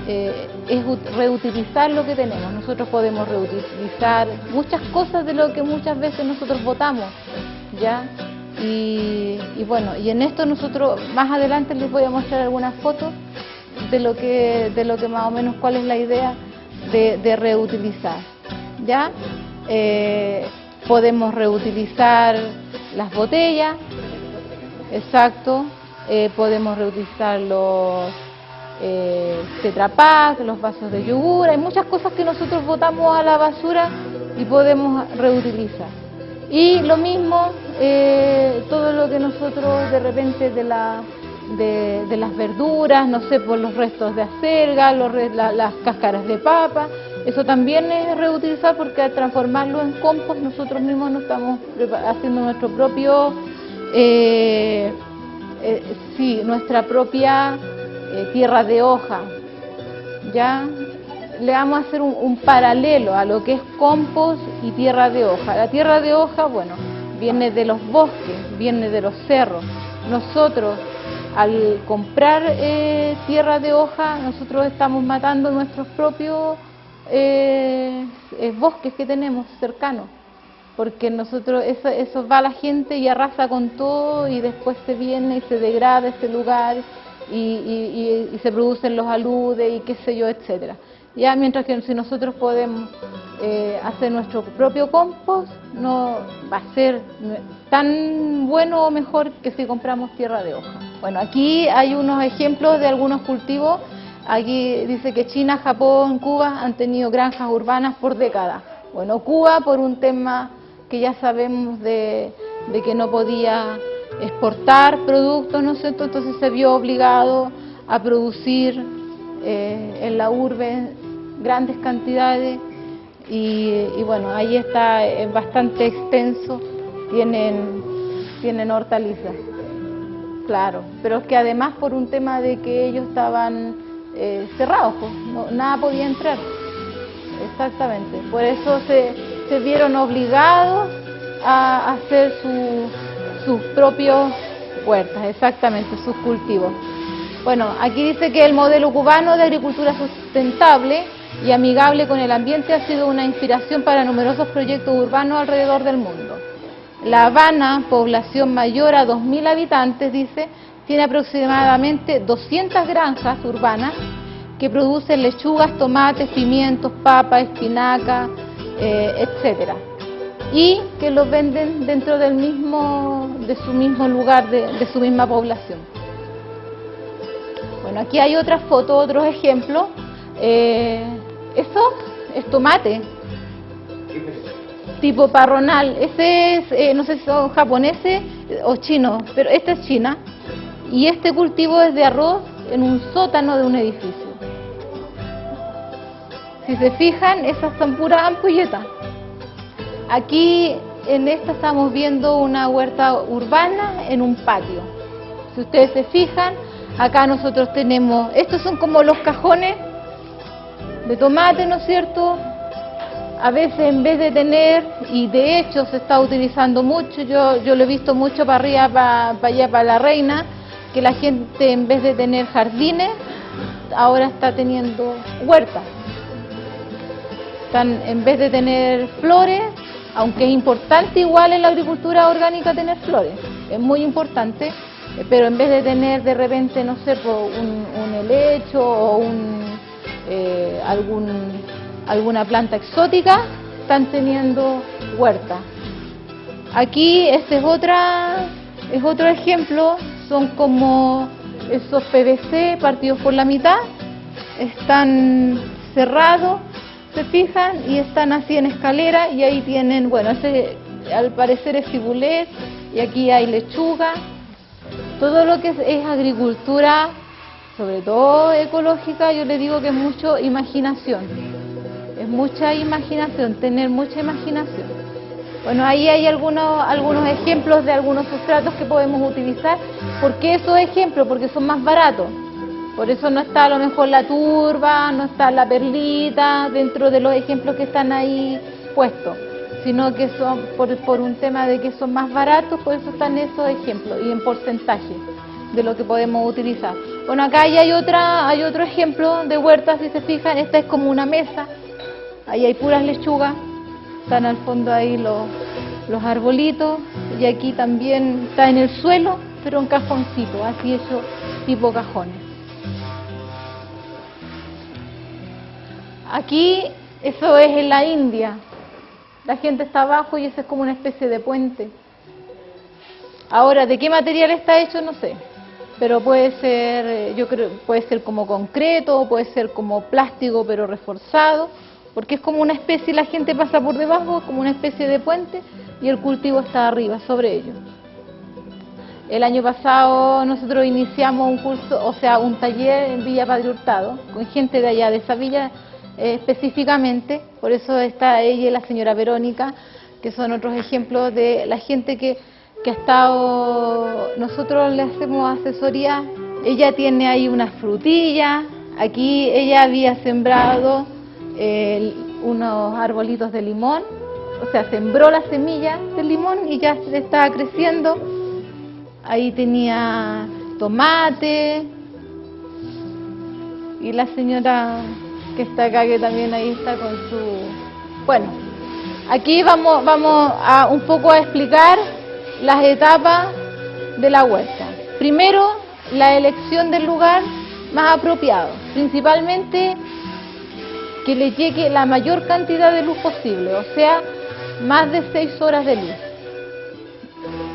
Es reutilizar lo que tenemos. Nosotros podemos reutilizar muchas cosas de lo que muchas veces nosotros botamos, ¿ya? Y bueno, y en esto nosotros más adelante les voy a mostrar algunas fotos de lo que más o menos cuál es la idea de reutilizar, ¿ya? Podemos reutilizar las botellas, exacto, podemos reutilizar los Tetra Pak, los vasos de yogur. Hay muchas cosas que nosotros botamos a la basura y podemos reutilizar. Y lo mismo, todo lo que nosotros de repente de las verduras, no sé, por los restos de acelga, las cáscaras de papa, eso también es reutilizar, porque al transformarlo en compost nosotros mismos nos estamos haciendo nuestro propio, nuestra propia tierra de hoja. Ya le vamos a hacer un paralelo a lo que es compost y tierra de hoja. La tierra de hoja, bueno, viene de los bosques, viene de los cerros. Nosotros, al comprar tierra de hoja, nosotros estamos matando nuestros propios bosques que tenemos cercanos, porque nosotros eso va a la gente y arrasa con todo, y después se viene y se degrada ese lugar y se producen los aludes y qué sé yo, etcétera. Ya, mientras que si nosotros podemos hacer nuestro propio compost, no va a ser tan bueno o mejor que si compramos tierra de hoja. Bueno, aquí hay unos ejemplos de algunos cultivos. Aquí dice que China, Japón, Cuba han tenido granjas urbanas por décadas. Bueno, Cuba por un tema que ya sabemos de que no podía exportar productos, ¿no es cierto? Entonces se vio obligado a producir en la urbe grandes cantidades y bueno, ahí está, es bastante extenso, tienen hortalizas, claro, pero es que además por un tema de que ellos estaban cerrados, pues, nada podía entrar, exactamente, por eso se vieron obligados a hacer sus propios huertas, exactamente, sus cultivos. Bueno, aquí dice que el modelo cubano de agricultura sustentable y amigable con el ambiente ha sido una inspiración para numerosos proyectos urbanos alrededor del mundo. La Habana, población mayor a 2.000 habitantes, dice, tiene aproximadamente 200 granjas urbanas que producen lechugas, tomates, pimientos, papas, espinaca, etcétera, y que los venden dentro de su mismo lugar, de su misma población. Bueno, aquí hay otras fotos, otros ejemplos. Eso es tomate, tipo parronal. Ese es, no sé si son japoneses o chinos, pero esta es China. Y este cultivo es de arroz en un sótano de un edificio. Si se fijan, esas son puras ampolletas. Aquí en esta estamos viendo una huerta urbana en un patio. Si ustedes se fijan, acá nosotros tenemos, estos son como los cajones de tomate, ¿no es cierto? A veces en vez de tener, y de hecho se está utilizando mucho, yo lo he visto mucho para arriba, para allá, para La Reina, que la gente en vez de tener jardines, ahora está teniendo huertas. En vez de tener flores, aunque es importante igual en la agricultura orgánica tener flores, es muy importante, pero en vez de tener de repente, no sé, un helecho o alguna planta exótica, están teniendo huerta. Aquí este es otro ejemplo, son como esos PVC partidos por la mitad, están cerrados, se fijan, y están así en escalera, y ahí tienen, bueno, ese al parecer es cibulet, y aquí hay lechuga. Todo lo que es agricultura, sobre todo ecológica, yo le digo que es mucha imaginación, tener mucha imaginación. Bueno, ahí hay algunos ejemplos de algunos sustratos que podemos utilizar. ¿Por qué esos ejemplos? Porque son más baratos. Por eso no está a lo mejor la turba, no está la perlita dentro de los ejemplos que están ahí puestos, sino que son por un tema de que son más baratos, por eso están esos ejemplos y en porcentaje de lo que podemos utilizar. Bueno, acá ya hay otro ejemplo de huerta, si se fijan, esta es como una mesa, ahí hay puras lechugas, están al fondo ahí los arbolitos, y aquí también está en el suelo, pero un cajoncito, así hecho tipo cajones. Aquí, eso es en la India, la gente está abajo y eso es como una especie de puente. Ahora, ¿de qué material está hecho? No sé, pero puede ser, yo creo, puede ser como concreto, puede ser como plástico pero reforzado, porque es como una especie, la gente pasa por debajo, como una especie de puente, y el cultivo está arriba, sobre ello. El año pasado nosotros iniciamos un curso, o sea, un taller en Villa Padre Hurtado, con gente de allá, de esa villa específicamente, por eso está ella y la señora Verónica, que son otros ejemplos de la gente que ha estado, nosotros le hacemos asesoría. Ella tiene ahí unas frutillas, aquí ella había sembrado unos arbolitos de limón, o sea, sembró la semilla del limón y ya estaba creciendo. Ahí tenía tomate, y la señora que está acá, que también ahí está con su... Bueno, aquí vamos a un poco a explicar las etapas de la huerta. Primero, la elección del lugar más apropiado, principalmente que le llegue la mayor cantidad de luz posible, o sea, más de 6 horas de luz.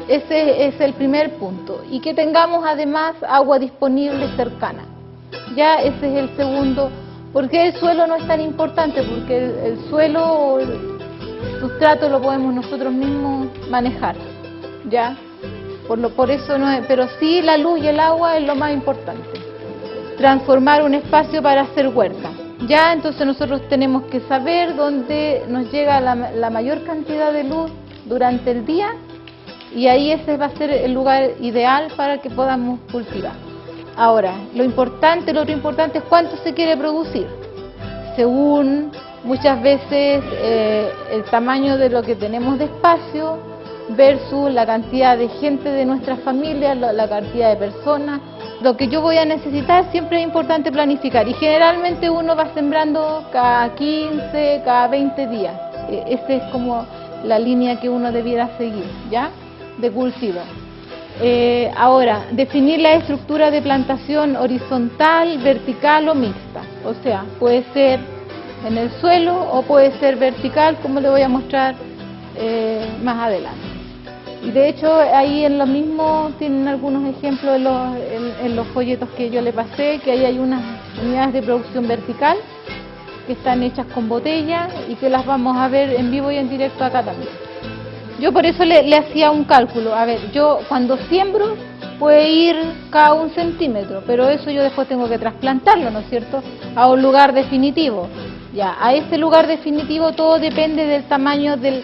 Ese es el primer punto. Y que tengamos además agua disponible cercana. Ya ese es el segundo. Porque el suelo no es tan importante, porque el suelo, el sustrato lo podemos nosotros mismos manejar, ¿ya? Por eso no es, pero sí la luz y el agua es lo más importante. Transformar un espacio para hacer huerta, ¿ya? Entonces nosotros tenemos que saber dónde nos llega la mayor cantidad de luz durante el día, y ahí ese va a ser el lugar ideal para que podamos cultivar. Ahora, lo otro importante es cuánto se quiere producir, según muchas veces el tamaño de lo que tenemos de espacio versus la cantidad de gente de nuestra familia, la cantidad de personas, lo que yo voy a necesitar. Siempre es importante planificar, y generalmente uno va sembrando cada 15, cada 20 días, esa es como la línea que uno debiera seguir, ¿ya?, de cultivo. Ahora, definir la estructura de plantación horizontal, vertical o mixta. O sea, puede ser en el suelo o puede ser vertical, como le voy a mostrar más adelante. Y de hecho, ahí en lo mismo tienen algunos ejemplos en los folletos que yo le pasé, que ahí hay unas unidades de producción vertical que están hechas con botella y que las vamos a ver en vivo y en directo acá también. Yo por eso le hacía un cálculo. A ver, yo cuando siembro puede ir cada 1 centímetro, pero eso yo después tengo que trasplantarlo, ¿no es cierto?, a un lugar definitivo. Ya, a ese lugar definitivo todo depende del tamaño del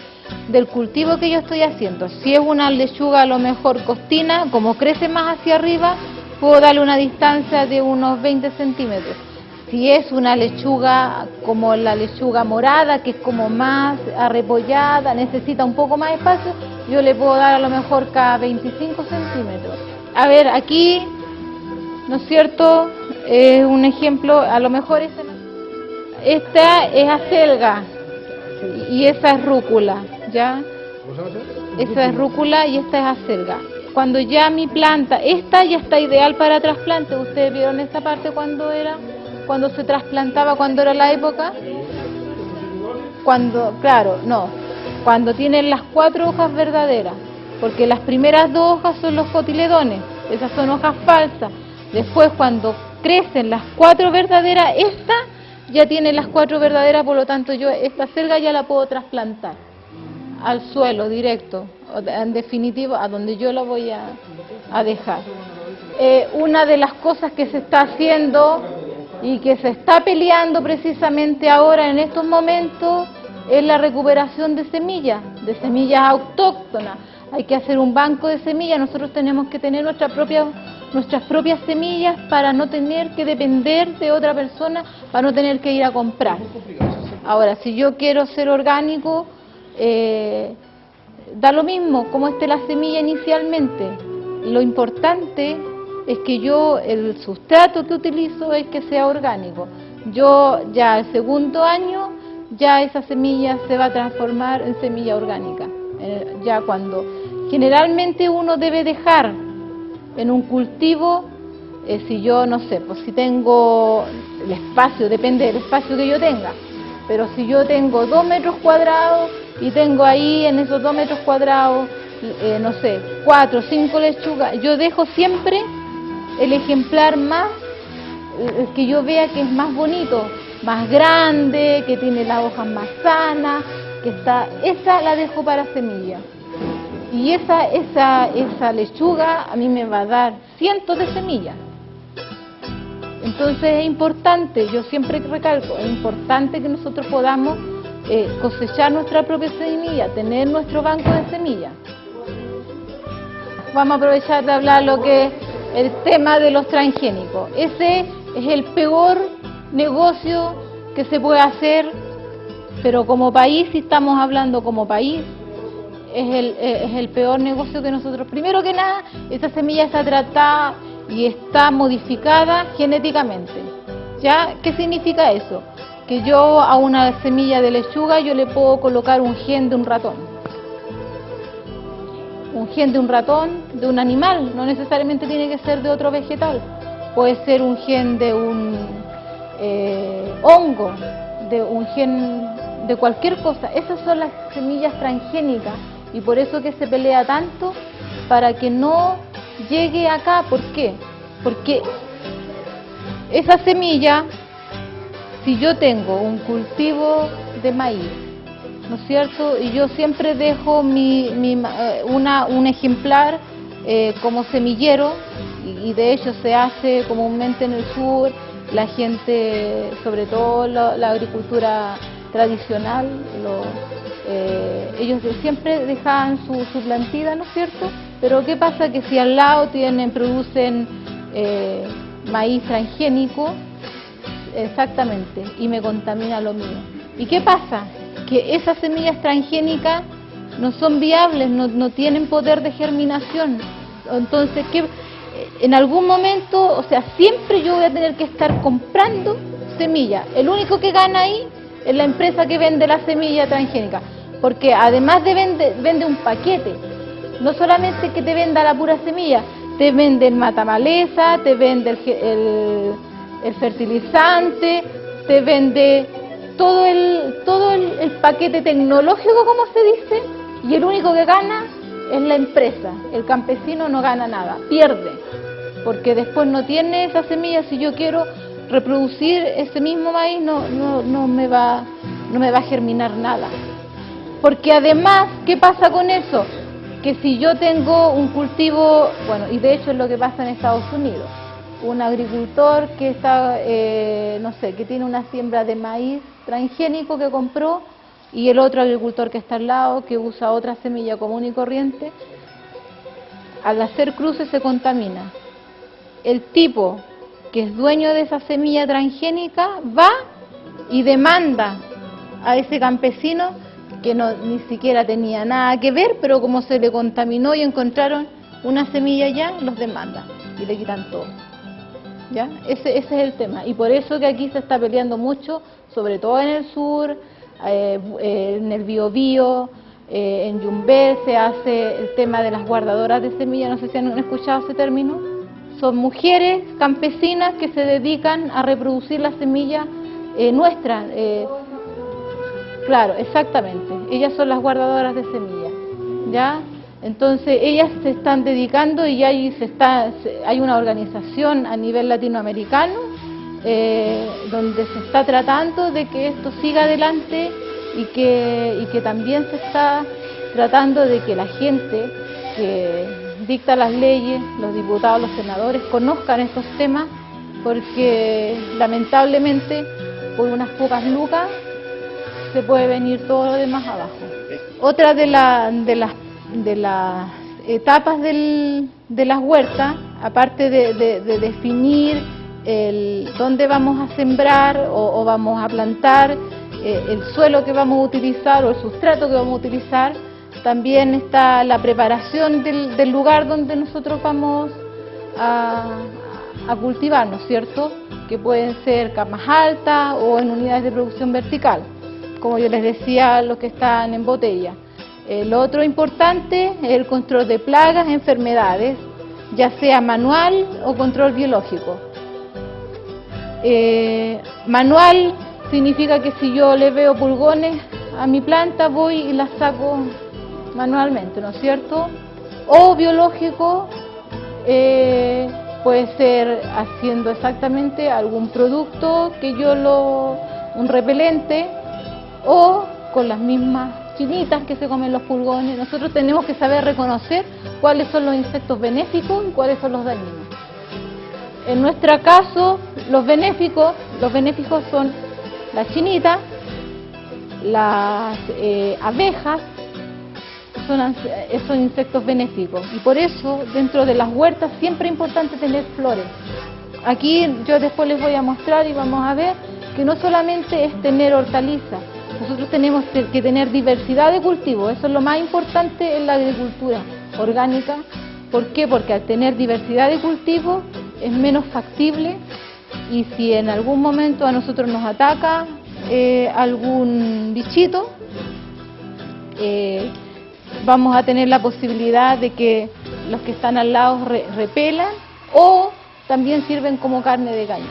cultivo que yo estoy haciendo. Si es una lechuga a lo mejor costina, como crece más hacia arriba, puedo darle una distancia de unos 20 centímetros. Si es una lechuga como la lechuga morada, que es como más arrepollada, necesita un poco más de espacio, yo le puedo dar a lo mejor cada 25 centímetros. A ver, aquí, ¿no es cierto?, es un ejemplo, a lo mejor esta es acelga y esa es rúcula, ¿ya? Esa es rúcula y esta es acelga. Cuando ya mi planta, esta ya está ideal para trasplante. ¿Ustedes vieron esta parte cuando se trasplantaba, cuando era la época? Cuando tienen las 4 hojas verdaderas, porque las primeras 2 hojas son los cotiledones, esas son hojas falsas. Después, cuando crecen las 4 verdaderas, esta ya tiene las 4 verdaderas, por lo tanto yo esta acelga ya la puedo trasplantar al suelo directo, en definitivo a donde yo la voy a dejar. Una de las cosas que se está haciendo y que se está peleando precisamente ahora en estos momentos es la recuperación de semillas autóctonas. hay que hacer un banco de semillas, nosotros tenemos que tener nuestras propias semillas para no tener que depender de otra persona, para no tener que ir a comprar. Ahora, si yo quiero ser orgánico, da lo mismo como esté la semilla inicialmente. Lo importante es que el sustrato que utilizo es que sea orgánico. Yo ya el segundo año, ya esa semilla se va a transformar en semilla orgánica. Ya cuando generalmente uno debe dejar en un cultivo, si yo no sé, pues si tengo el espacio, depende del espacio que yo tenga, pero si yo tengo 2 metros cuadrados y tengo ahí en esos 2 metros cuadrados, no sé, 4 o 5 lechugas, yo dejo siempre el ejemplar más, el que yo vea que es más bonito, más grande, que tiene las hojas más sanas, esa la dejo para semilla. Y esa lechuga a mí me va a dar cientos de semillas. Entonces es importante, yo siempre recalco, es importante que nosotros podamos cosechar nuestra propia semilla, tener nuestro banco de semillas. Vamos a aprovechar de hablar lo que es el tema de los transgénicos. Ese es el peor negocio que se puede hacer, pero como país, si estamos hablando como país, es el peor negocio que nosotros. Primero que nada, esa semilla está tratada y está modificada genéticamente. ¿Ya? ¿Qué significa eso? Que yo a una semilla de lechuga yo le puedo colocar un gen de un ratón. Un gen de un ratón, de un animal, no necesariamente tiene que ser de otro vegetal. Puede ser un gen de un hongo, de un gen de cualquier cosa. Esas son las semillas transgénicas y por eso que se pelea tanto para que no llegue acá. ¿Por qué? Porque esa semilla, si yo tengo un cultivo de maíz, ¿no es cierto? Y yo siempre dejo un ejemplar como semillero, y de hecho se hace comúnmente en el sur, la gente, sobre todo la agricultura tradicional, ellos siempre dejaban su plantita, ¿no es cierto? Pero ¿qué pasa? Que si al lado producen maíz transgénico, exactamente, y me contamina lo mío. ¿Y qué pasa? Que esas semillas transgénicas no son viables, no tienen poder de germinación. Entonces, en algún momento, o sea, siempre yo voy a tener que estar comprando semillas. El único que gana ahí es la empresa que vende la semilla transgénica, porque además vende un paquete, no solamente que te venda la pura semilla, te vende el matamaleza, te vende el fertilizante, te vende todo el paquete tecnológico, como se dice, y el único que gana es la empresa. El campesino no gana nada, pierde, porque después no tiene esa semilla. Si yo quiero reproducir ese mismo maíz, no me va a germinar nada. Porque además, ¿qué pasa con eso? Que si yo tengo un cultivo, bueno, y de hecho es lo que pasa en Estados Unidos, un agricultor que está, no sé, que tiene una siembra de maíz transgénico que compró, y el otro agricultor que está al lado, que usa otra semilla común y corriente, al hacer cruces se contamina. El tipo que es dueño de esa semilla transgénica va y demanda a ese campesino que ni siquiera tenía nada que ver, pero como se le contaminó y encontraron una semilla allá, los demanda y le quitan todo. ¿Ya? Ese es el tema, y por eso que aquí se está peleando mucho, sobre todo en el sur, en el Biobío, en Yumbel se hace el tema de las guardadoras de semillas. No sé si han escuchado ese término. Son mujeres campesinas que se dedican a reproducir la semilla nuestra. Claro, exactamente, ellas son las guardadoras de semillas, ¿ya? Entonces ellas se están dedicando, y hay una organización a nivel latinoamericano donde se está tratando de que esto siga adelante, y que también se está tratando de que la gente que dicta las leyes, los diputados, los senadores, conozcan estos temas, porque lamentablemente por unas pocas lucas se puede venir todo lo demás abajo. Otra de las etapas de las huertas, aparte de definir dónde vamos a sembrar o vamos a plantar, el suelo que vamos a utilizar o el sustrato que vamos a utilizar, también está la preparación del lugar donde nosotros vamos a cultivar, ¿no es cierto? Que pueden ser camas altas o en unidades de producción vertical, como yo les decía, los que están en botella. Lo otro importante es el control de plagas, enfermedades, ya sea manual o control biológico. Manual significa que si yo le veo pulgones a mi planta, voy y las saco manualmente, ¿no es cierto? O biológico, puede ser haciendo exactamente algún producto que un repelente, o con las mismas chinitas que se comen los pulgones. Nosotros tenemos que saber reconocer cuáles son los insectos benéficos y cuáles son los dañinos. En nuestro caso, los benéficos son las chinitas, las abejas, son insectos benéficos, y por eso dentro de las huertas siempre es importante tener flores. Aquí yo después les voy a mostrar y vamos a ver que no solamente es tener hortalizas, nosotros tenemos que tener diversidad de cultivos. Eso es lo más importante en la agricultura orgánica. ¿Por qué? Porque al tener diversidad de cultivos es menos factible, y si en algún momento a nosotros nos ataca algún bichito, vamos a tener la posibilidad de que los que están al lado repelan, o también sirven como carne de cañón.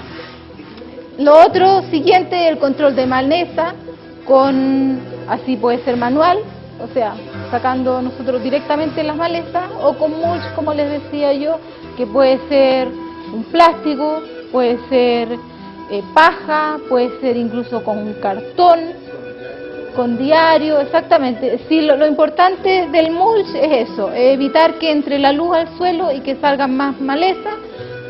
Lo otro siguiente es el control de maleza, así puede ser manual, o sea, sacando nosotros directamente las malezas, o con mulch, como les decía yo, que puede ser un plástico, puede ser paja, puede ser incluso con un cartón, con diario, exactamente. Sí, lo importante del mulch es eso, evitar que entre la luz al suelo y que salgan más malezas,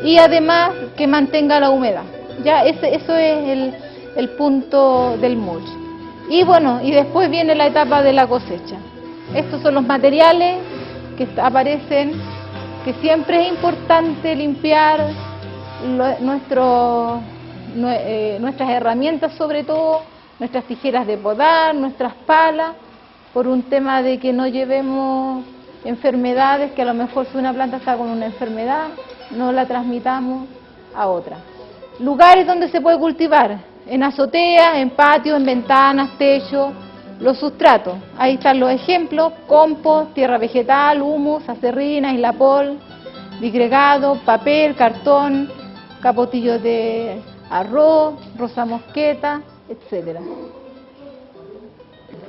y además que mantenga la humedad. Ya eso es el punto del mulch. Y bueno, y después viene la etapa de la cosecha. Estos son los materiales que aparecen, que siempre es importante limpiar nuestras herramientas, sobre todo nuestras tijeras de podar, nuestras palas, por un tema de que no llevemos enfermedades, que a lo mejor si una planta está con una enfermedad, no la transmitamos a otra. Lugares donde se puede cultivar: en azoteas, en patios, en ventanas, techo. Los sustratos, ahí están los ejemplos: compost, tierra vegetal, humus, acerrina, islapol, disgregado, papel, cartón, capotillos de arroz, rosa mosqueta, etcétera.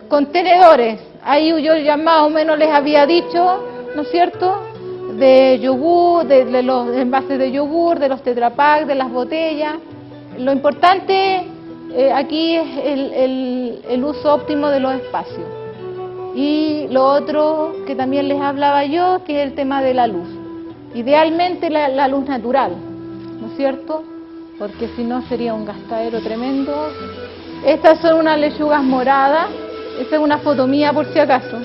Contenedores, ahí yo ya más o menos les había dicho, ¿no es cierto?, de yogur, de los envases de yogur, de los Tetra Pak, de las botellas. Lo importante aquí es el uso óptimo de los espacios. Y lo otro que también les hablaba yo, que es el tema de la luz. Idealmente la luz natural, ¿no es cierto?, porque si no sería un gastadero tremendo. Estas son unas lechugas moradas, esa es una foto mía por si acaso.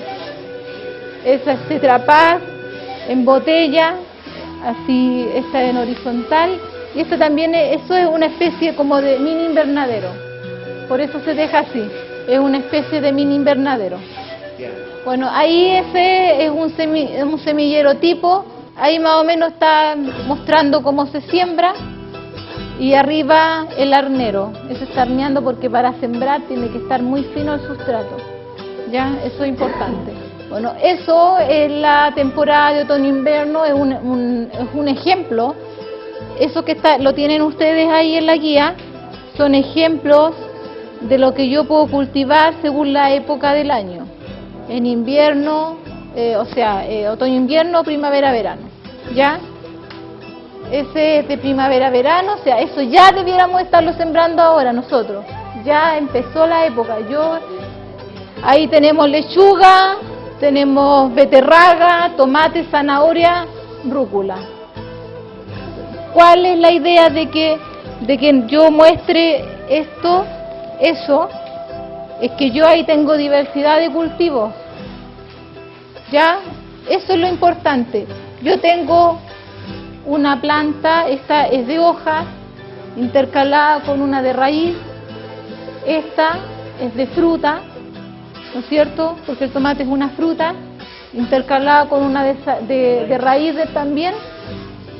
Esa es Tetra Pak en botella, así, esta en horizontal, y esta también eso es una especie como de mini invernadero, por eso se deja así, es una especie de mini invernadero. Bueno, ahí ese es un semillero tipo, ahí más o menos está mostrando cómo se siembra, y arriba el arnero, eso está arneando porque para sembrar tiene que estar muy fino el sustrato, ya, eso es importante. Bueno, eso es la temporada de otoño-invierno, es un ejemplo. Eso que lo tienen ustedes ahí en la guía, son ejemplos de lo que yo puedo cultivar según la época del año. En invierno, otoño-invierno, primavera-verano, ¿ya? Ese es de primavera-verano, o sea, eso ya debiéramos estarlo sembrando ahora nosotros. Ya empezó la época. Ahí tenemos lechuga, tenemos beterraga, tomate, zanahoria, rúcula. ¿Cuál es la idea de que yo muestre eso? Es que yo ahí tengo diversidad de cultivos. ¿Ya? Eso es lo importante. Yo tengo una planta, esta es de hoja, intercalada con una de raíz, esta es de fruta, ¿no es cierto? Porque el tomate es una fruta, intercalada con una de raíz también,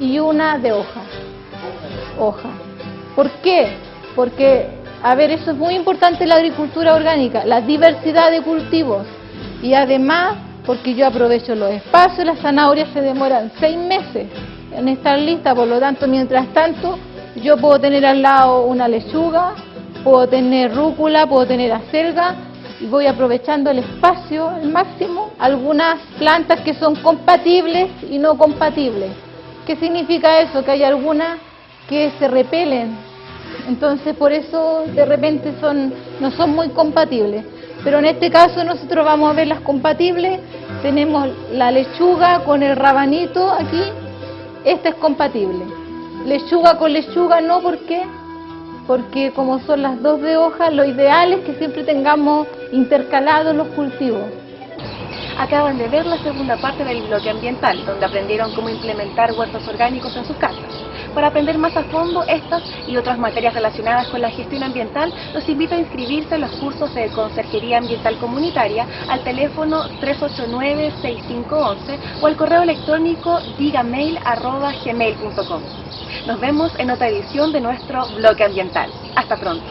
y una de hoja. ¿Por qué? Porque, a ver, eso es muy importante en la agricultura orgánica, la diversidad de cultivos, y además porque yo aprovecho los espacios. Las zanahorias se demoran 6 meses en estar listas, por lo tanto, mientras tanto, yo puedo tener al lado una lechuga, puedo tener rúcula, puedo tener acelga, y voy aprovechando el espacio al máximo. Algunas plantas que son compatibles y no compatibles. ¿Qué significa eso? Que hay algunas que se repelen, entonces por eso de repente no son muy compatibles. Pero en este caso nosotros vamos a ver las compatibles. Tenemos la lechuga con el rabanito aquí, esta es compatible. Lechuga con lechuga no, ¿por qué? Porque como son las dos de hoja, lo ideal es que siempre tengamos intercalados los cultivos. Acaban de ver la segunda parte del bloque ambiental, donde aprendieron cómo implementar huertos orgánicos en sus casas. Para aprender más a fondo estas y otras materias relacionadas con la gestión ambiental, los invito a inscribirse en los cursos de Conserjería Ambiental Comunitaria al teléfono 389-6511 o al correo electrónico digamail@gmail.com. Nos vemos en otra edición de nuestro bloque ambiental. Hasta pronto.